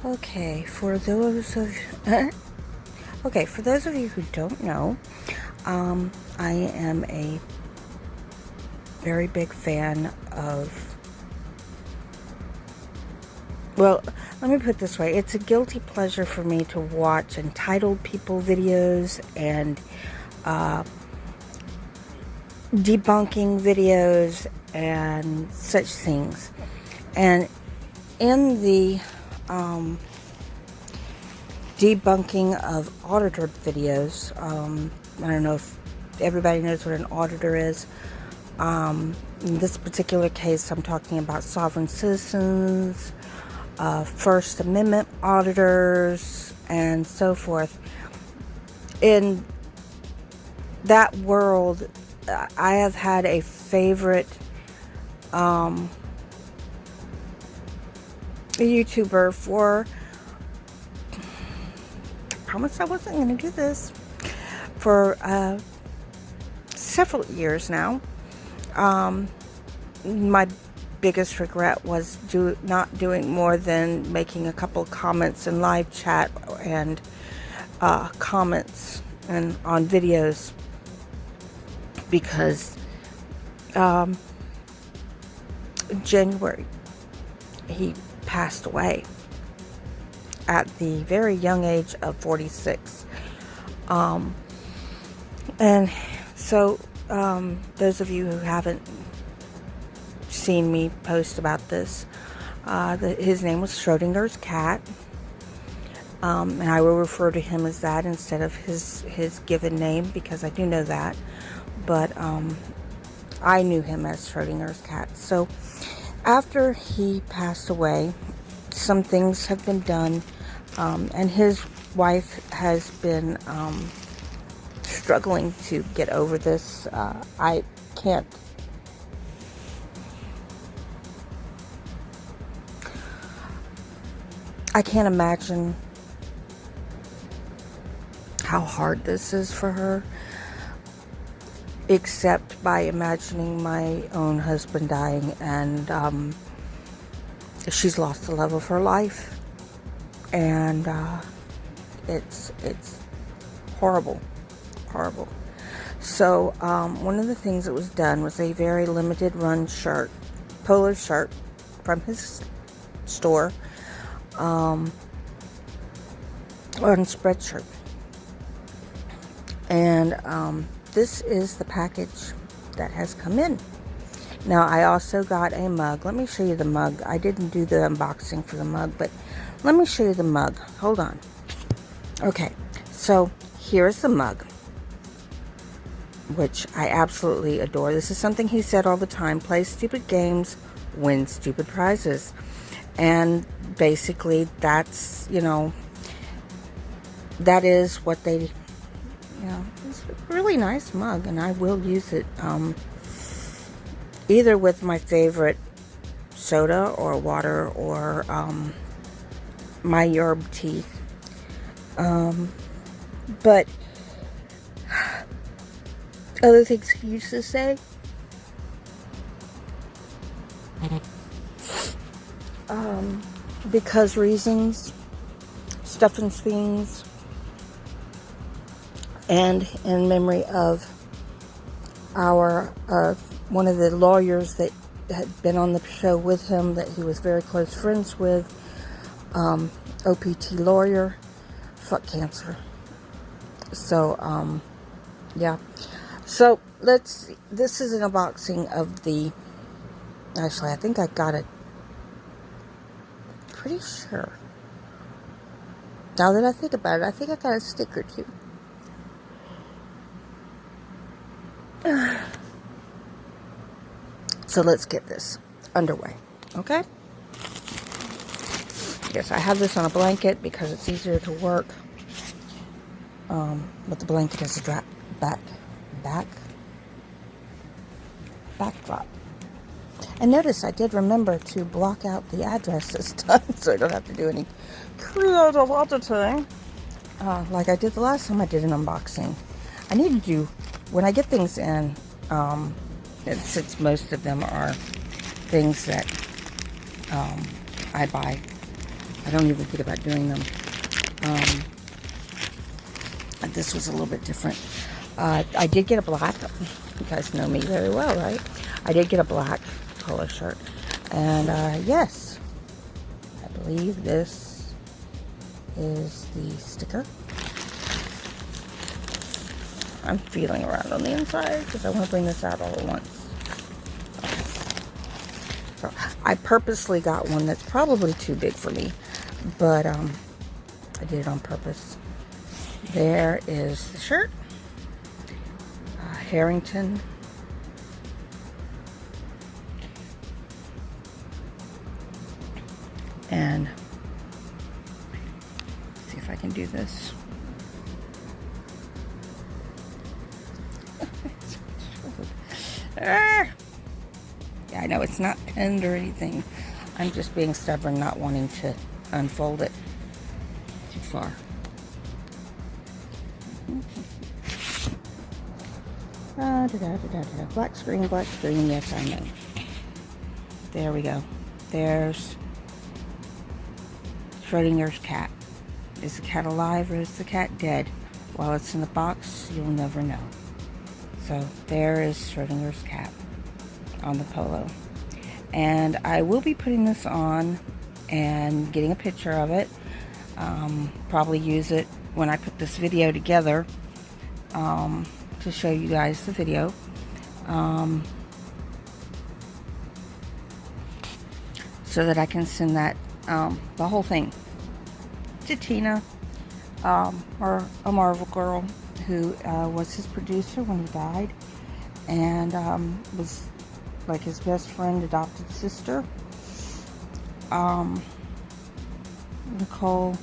Okay, for those of you who don't know, I am a very big fan of, well, let me put it this way. It's a guilty pleasure for me to watch entitled people videos and debunking videos and such things. And in the debunking of auditor videos, I don't know if everybody knows what an auditor is. In this particular case, I'm talking about sovereign citizens, First Amendment auditors, and so forth. In that world, I have had a favorite YouTuber for, I promised I wasn't going to do this, for several years now. My biggest regret was not doing more than making a couple comments in live chat and comments and on videos, because in January he passed away at the very young age of 46. And so those of you who haven't seen me post about this, his name was Schrödinger's cat, and I will refer to him as that instead of his given name, because I do know that, but I knew him as Schrödinger's cat. So after he passed away, some things have been done, and his wife has been struggling to get over this. I can't imagine how hard this is for her, except by imagining my own husband dying, and she's lost the love of her life, and it's horrible. So one of the things that was done was a very limited run shirt, polo shirt from his store, on Spreadshirt. And this is the package that has come in. Now, I also got a mug. Let me show you the mug. I didn't do the unboxing for the mug, but let me show you the mug. Hold on. Okay, so here's the mug, which I absolutely adore. This is something he said all the time: play stupid games, win stupid prizes. And basically, that's, that is what they, it's a really nice mug, and I will use it either with my favorite soda or water, or my yerb tea. But other things he used to say, because reasons, stuff and things, and in memory of our one of the lawyers that had been on the show with him, that he was very close friends with, OPT lawyer, fuck cancer. So yeah, so let's see. This is an unboxing of the, actually I think I got it, pretty sure, now that I think about it, I think I got a sticker too. So let's get this underway, okay? Yes, I have this on a blanket because it's easier to work. But the blanket has a backdrop. And notice I did remember to block out the address this time, so I don't have to do any creative editing like I did the last time I did an unboxing. I need to do, when I get things in, since most of them are things that I buy, I don't even think about doing them. This was a little bit different. I did get a black, you guys know me very well, right? I did get a black polo shirt. And yes, I believe this is the sticker. I'm feeling around on the inside because I want to bring this out all at once. Okay. So I purposely got one that's probably too big for me, but I did it on purpose. There is the shirt. Harrington. And let's see if I can do this. Yeah, I know it's not pinned or anything. I'm just being stubborn, not wanting to unfold it too far. Black screen, yes, I know. There we go. There's Schrödinger's cat. Is the cat alive or is the cat dead? While it's in the box, you'll never know. So there is Schrödinger's cat on the polo. And I will be putting this on and getting a picture of it. Probably use it when I put this video together. To show you guys the video. So that I can send that, the whole thing to Tina, or a Marvel girl who was his producer when he died, and was like his best friend, adopted sister. Nicole,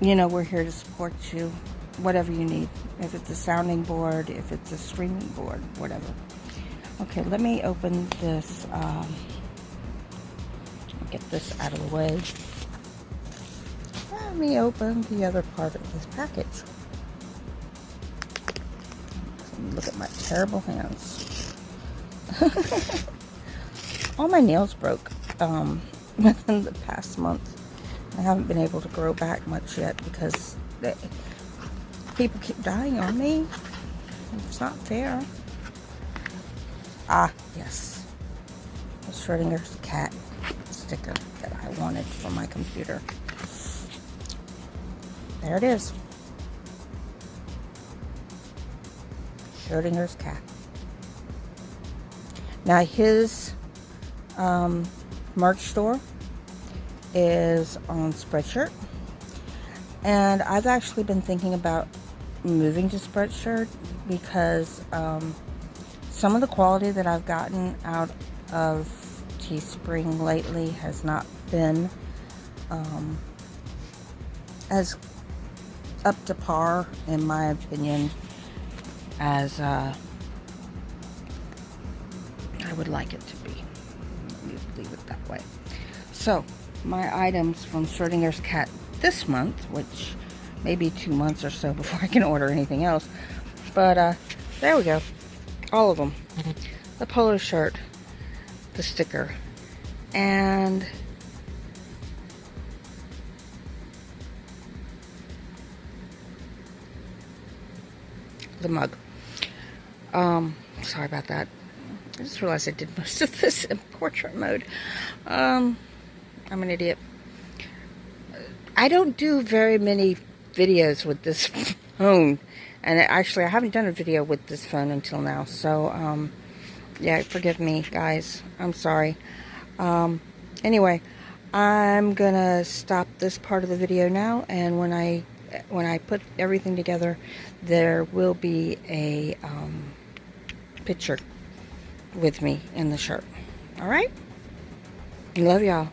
you know, we're here to support you, whatever you need. If it's a sounding board, if it's a streaming board, whatever. Okay, let me open this, get this out of the way. Let me open the other part of this package. Look at my terrible hands. All my nails broke within the past month. I haven't been able to grow back much yet because people keep dying on me. It's not fair. Ah, yes. The Schrödinger's cat sticker that I wanted for my computer. There it is. Schrödinger's cat. Now his merch store is on Spreadshirt, and I've actually been thinking about moving to Spreadshirt because some of the quality that I've gotten out of Teespring lately has not been as up to par, in my opinion, as I would like it to be. Let me leave it that way. So my items from Schrödinger's cat this month, which may be 2 months or so before I can order anything else, but there we go, all of them. The polo shirt, the sticker, and the mug. Sorry about that. I just realized I did most of this in portrait mode. I'm an idiot. I don't do very many videos with this phone, and actually I haven't done a video with this phone until now, so yeah, forgive me guys, I'm sorry. Anyway, I'm gonna stop this part of the video now, and when I put everything together, there will be a picture with me in the shirt. All right, love y'all.